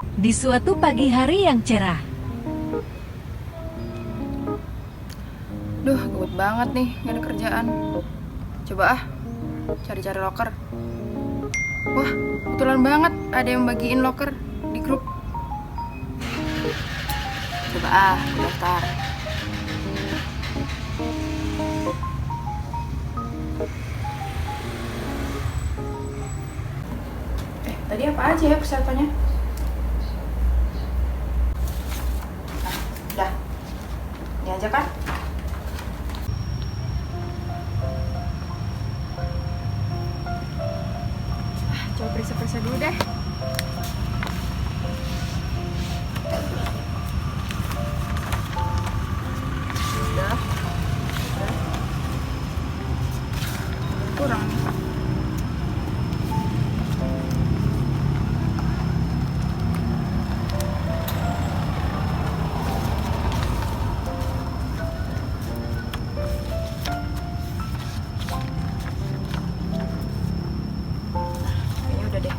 Di suatu pagi hari yang cerah, Duh, gabut banget nih, gak ada kerjaan. Coba cari-cari loker. Wah, kebetulan banget ada yang bagiin loker di grup. Coba aku daftar. Tadi apa aja ya persyaratannya? Udah, ini aja kan? Coba periksa-periksa dulu deh. Udah. Kurang. Kayaknya udah deh.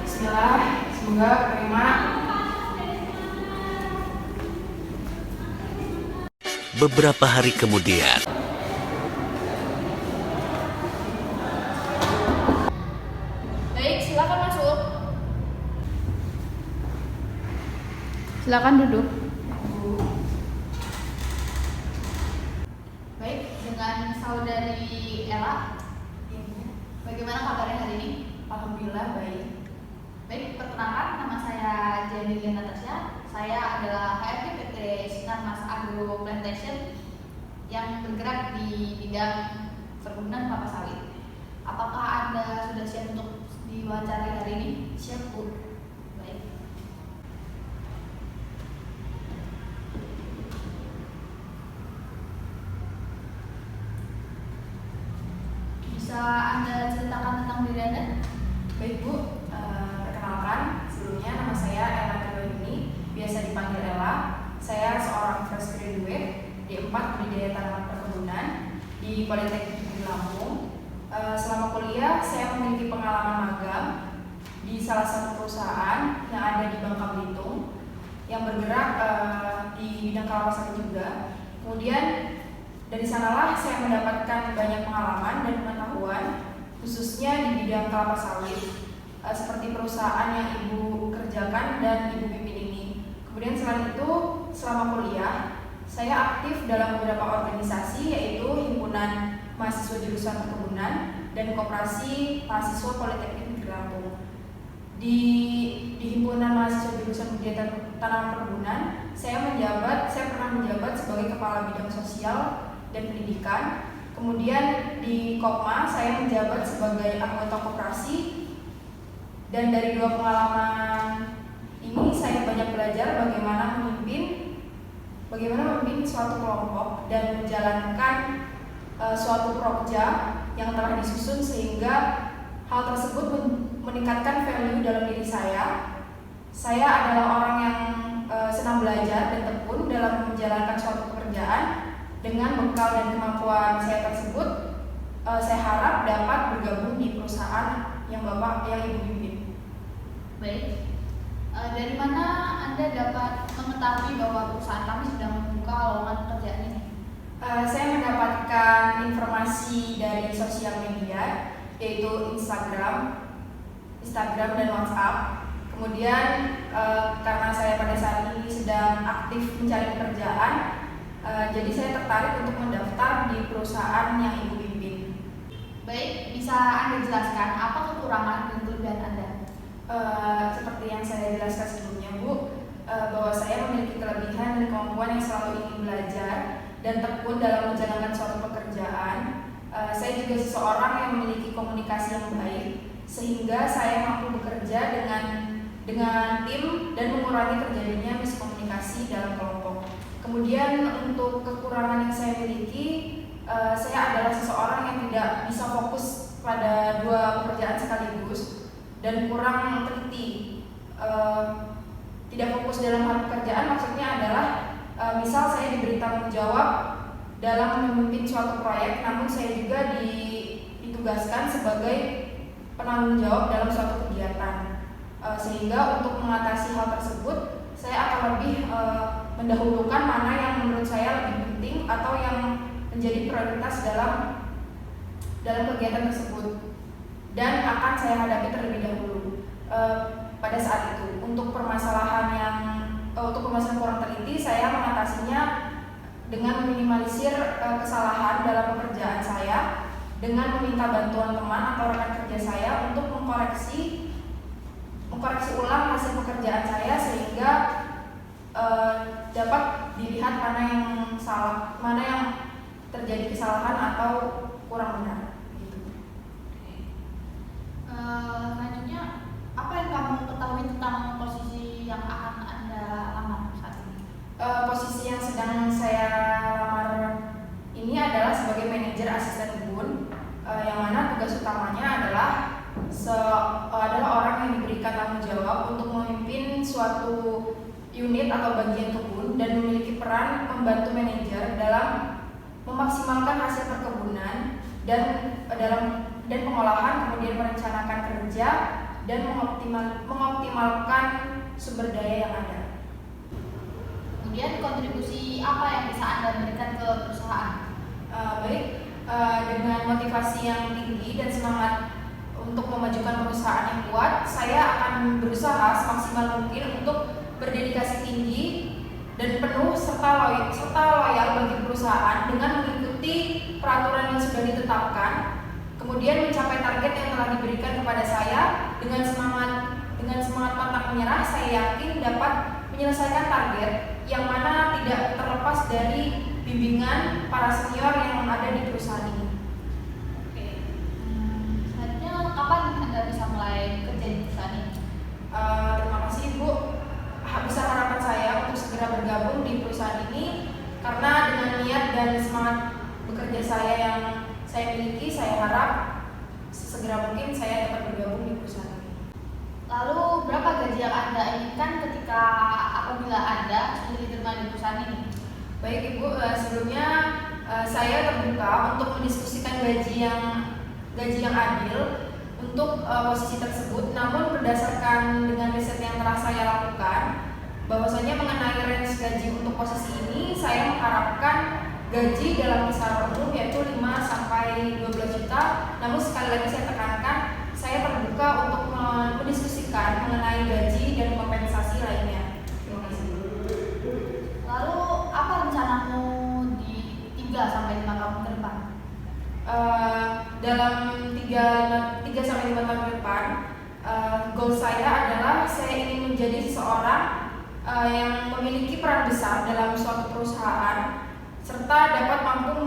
Bismillah, semoga terima. Beberapa hari kemudian, Baik, silakan masuk. Silakan duduk. Baik, dengan saudari Ella, bagaimana kabarnya hari ini? Alhamdulillah baik. Baik, perkenalkan nama saya Janilia Natasha. Saya adalah HRD PT Sinar Mas Agro Plantation yang bergerak di bidang perkebunan kelapa sawit. Apakah Anda sudah siap untuk diwawancarai hari ini? Siap, Bu. Baik. Bisa Anda ceritakan tentang diri Anda? Baik, Bu. Perkenalkan, sebelumnya nama saya Ella Triwayuni, biasa dipanggil Ella. Saya seorang fresh graduate D4 Budidaya Tanaman Perkebunan di Politeknik Negeri Lampung. Selama kuliah, saya memiliki pengalaman magang di salah satu perusahaan yang ada di Bangka Belitung yang bergerak di bidang kelapa sawit juga. Kemudian dari sanalah saya mendapatkan banyak pengalaman dan pengetahuan khususnya di bidang kelapa sawit seperti perusahaan yang Ibu kerjakan dan Ibu pimpin ini. Kemudian selain itu, selama kuliah saya aktif dalam beberapa organisasi yaitu Himpunan Mahasiswa Jurusan Perkebunan dan Koperasi Mahasiswa Politeknik Negeri Lampung. Di Himpunan Mahasiswa Jurusan Budidaya Tanaman Perkebunan, saya pernah menjabat sebagai Kepala Bidang Sosial dan Pendidikan. Kemudian di Kopma saya menjabat sebagai anggota koperasi. Dan dari dua pengalaman ini saya banyak belajar bagaimana memimpin suatu kelompok dan menjalankan suatu proja yang telah disusun sehingga hal tersebut meningkatkan value dalam diri saya. Saya adalah orang yang senang belajar dan tekun dalam menjalankan suatu pekerjaan. Dengan bekal dan kemampuan saya tersebut, saya harap dapat bergabung di perusahaan yang Ibu pimpin. Baik. Dari mana Anda dapat mengetahui bahwa perusahaan kami sedang membuka lowongan pekerjaan ini? Saya mendapatkan informasi dari sosial media, yaitu Instagram dan WhatsApp. Kemudian karena saya pada saat ini sedang aktif mencari pekerjaan, jadi saya tertarik untuk mendaftar di perusahaan yang Ibu pimpin. Baik, bisa Anda jelaskan apa kekurangan dan kelebihan Anda? Seperti yang saya jelaskan sebelumnya, Bu, bahwa saya memiliki kelebihan dan kemampuan yang selalu ingin belajar dan tekun dalam menjalankan suatu pekerjaan. Saya juga seseorang yang memiliki komunikasi yang baik, sehingga saya mampu bekerja dengan tim dan mengurangi terjadinya miskomunikasi dalam kelompok. Kemudian untuk kekurangan yang saya miliki, saya adalah seseorang yang tidak bisa fokus pada dua pekerjaan sekaligus. dan kurang teliti. Tidak fokus dalam hal pekerjaan maksudnya adalah misal saya diberi tanggung jawab dalam memimpin suatu proyek, namun saya juga ditugaskan sebagai penanggung jawab dalam suatu kegiatan. Sehingga untuk mengatasi hal tersebut, saya akan lebih mendahulukan mana yang menurut saya lebih penting atau yang menjadi prioritas dalam kegiatan tersebut dan akan saya hadapi terlebih dahulu pada saat itu. Untuk permasalahan kurang teliti, saya mengatasinya dengan meminimalisir kesalahan dalam pekerjaan saya dengan meminta bantuan teman atau rekan kerja saya untuk mengkoreksi ulang hasil pekerjaan saya sehingga dapat dilihat mana yang salah, mana yang terjadi kesalahan atau kurang benar. Gitu. Selanjutnya, apa yang kamu ketahui tentang posisi yang akan Anda lamar saat ini? Posisi yang sedang saya lamar ini adalah sebagai manajer asisten kebun, yang mana tugas utamanya adalah orang yang diberikan tanggung jawab untuk memimpin suatu unit atau bagian kebun dan memiliki peran membantu manajer dalam memaksimalkan hasil perkebunan dan pengolahan, kemudian merencanakan kerja dan mengoptimalkan sumber daya yang ada. Kemudian kontribusi apa yang bisa Anda berikan ke perusahaan? Dengan motivasi yang tinggi dan semangat untuk memajukan perusahaan yang kuat, saya akan berusaha semaksimal mungkin untuk berdedikasi tinggi dan penuh serta loyal bagi perusahaan dengan mengikuti peraturan yang sudah ditetapkan, kemudian mencapai target yang telah diberikan kepada saya dengan semangat pantang menyerah. Saya yakin dapat menyelesaikan target yang mana tidak terlepas dari bimbingan para senior yang ada di perusahaan ini. Oke. Selanjutnya, kapan Anda bisa mulai kerja di perusahaan ini? Terima kasih Ibu. Besar harapan saya untuk segera bergabung di perusahaan ini karena dengan niat dan semangat bekerja saya yang saya miliki, saya harap sesegera mungkin saya dapat bergabung di perusahaan ini. Lalu berapa gaji yang Anda inginkan ketika apabila Anda sudah diterima di perusahaan ini? Baik Ibu, sebelumnya saya terbuka untuk mendiskusikan gaji yang adil untuk posisi tersebut. Namun berdasarkan dengan riset yang telah saya lakukan, bahwasanya mengenai range gaji untuk posisi ini, saya mengharapkan gaji dalam kisaran umum yaitu 5 sampai 12 juta. Namun sekali lagi saya tekankan, saya terbuka untuk mendiskusikan mengenai gaji dan kompensasi lainnya. Terima kasih. Lalu apa rencanamu di 3 sampai 5 tahun ke depan? Dalam 3 sampai 5 tahun ke depan, goal saya adalah saya ingin menjadi seseorang yang memiliki peran besar dalam suatu perusahaan serta dapat mampu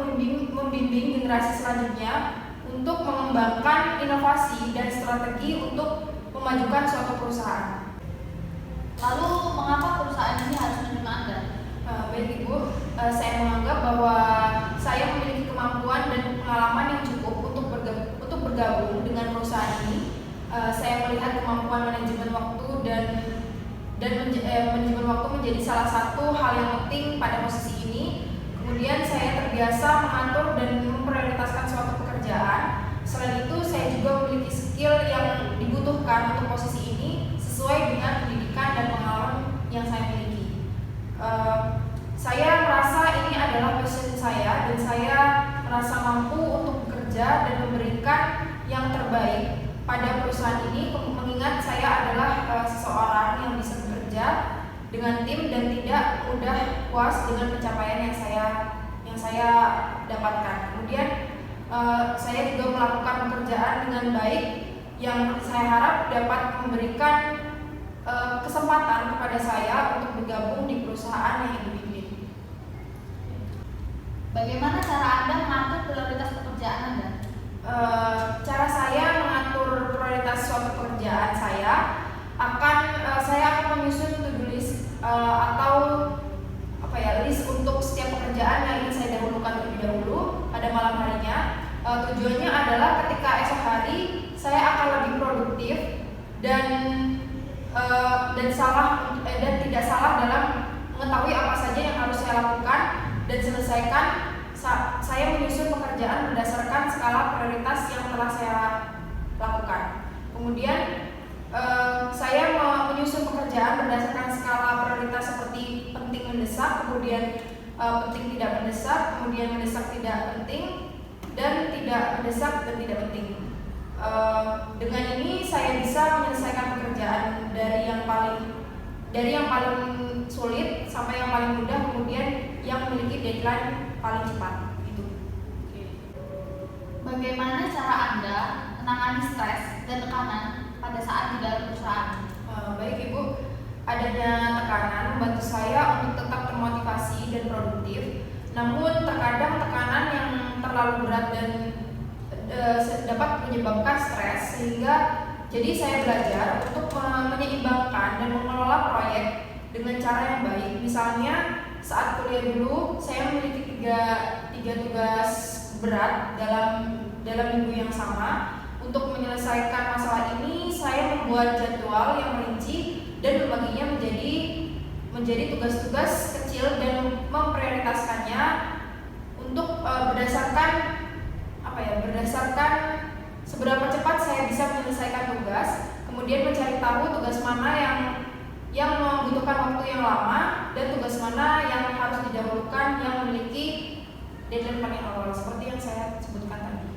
membimbing generasi selanjutnya untuk mengembangkan inovasi dan strategi untuk memajukan suatu perusahaan. Lalu mengapa perusahaan ini harus menerima Anda? Baik Ibu, saya menganggap bahwa saya memiliki kemampuan dan pengalaman yang cukup untuk bergabung dengan perusahaan ini. Saya melihat kemampuan manajemen waktu dan manajemen waktu menjadi salah satu hal yang penting pada posisi ini. Kemudian saya terbiasa mengatur dan memprioritaskan suatu pekerjaan. Selain itu, saya juga memiliki skill yang dibutuhkan untuk posisi ini sesuai dengan pendidikan dan pengalaman yang saya miliki. Saya merasa ini adalah passion saya dan saya merasa mampu untuk bekerja dan memberikan yang terbaik pada perusahaan ini, mengingat saya adalah seseorang yang bisa bekerja dengan tim dan tidak mudah puas dengan pencapaian yang saya dapatkan. Kemudian saya juga melakukan pekerjaan dengan baik yang saya harap dapat memberikan kesempatan kepada saya untuk bergabung di perusahaan yang Ibu pimpin. Bagaimana cara Anda mengatur prioritas pekerjaan Anda? Cara saya mengatur prioritas suatu pekerjaan saya akan menyusun to-do list atau list untuk setiap pekerjaan yang ingin saya dahulukan terlebih dahulu pada malam harinya. Tujuannya adalah ketika esok hari saya akan lebih produktif dan tidak salah dalam mengetahui apa saja yang harus saya lakukan dan selesaikan. Saya menyusun pekerjaan berdasarkan skala prioritas yang telah saya lakukan. Kemudian saya menyusun pekerjaan berdasarkan skala prioritas seperti penting mendesak, kemudian penting tidak mendesak, kemudian mendesak tidak penting, dan tidak mendesak dan tidak penting. Dengan ini saya bisa menyelesaikan pekerjaan dari yang paling sulit sampai yang paling mudah, kemudian yang memiliki deadline paling cepat. Gitu. Bagaimana cara Anda menangani stres dan tekanan pada saat di dalam perusahaan? Baik Ibu, adanya tekanan membantu saya untuk tetap termotivasi dan produktif. Namun terkadang tekanan yang terlalu berat dan dapat menyebabkan stres, sehingga jadi saya belajar untuk menyeimbangkan dan mengelola proyek dengan cara yang baik. Misalnya saat kuliah dulu saya memiliki tiga tugas berat dalam minggu yang sama. Untuk menyelesaikan masalah ini saya membuat jadwal yang rinci dan membaginya menjadi tugas-tugas kecil dan memprioritaskannya untuk berdasarkan seberapa cepat saya bisa menyelesaikan tugas, kemudian mencari tahu tugas mana yang membutuhkan waktu yang lama dan tugas mana yang harus didahulukan yang memiliki deadline paling awal, seperti yang saya sebutkan tadi.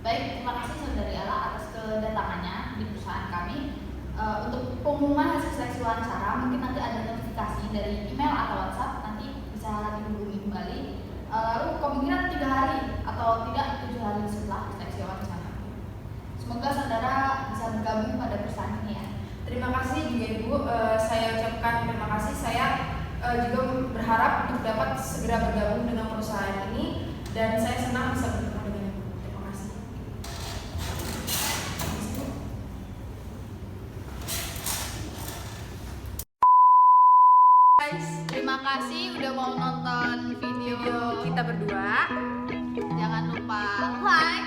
Baik, terima kasih Saudari Ella atas kedatangannya di perusahaan kami. Untuk pengumuman hasil seleksi wawancara mungkin nanti ada notifikasi dari email atau WhatsApp, nanti bisa dihubungi kembali. Lalu kemungkinan 3 hari atau tidak 7 hari setelah seleksi wawancara. Semoga saudara bisa bergabung pada perusahaan ini ya. Terima kasih juga Ibu, saya ucapkan terima kasih. Saya juga berharap untuk dapat segera bergabung dengan perusahaan ini, dan saya senang bisa bertemu dengan Ibu. Terima kasih. Guys, terima kasih udah mau nonton video Kita berdua, Jangan lupa like,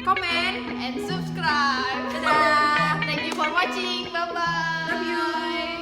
komen, and subscribe. dadah. Thank you for watching. Bye bye. Love you.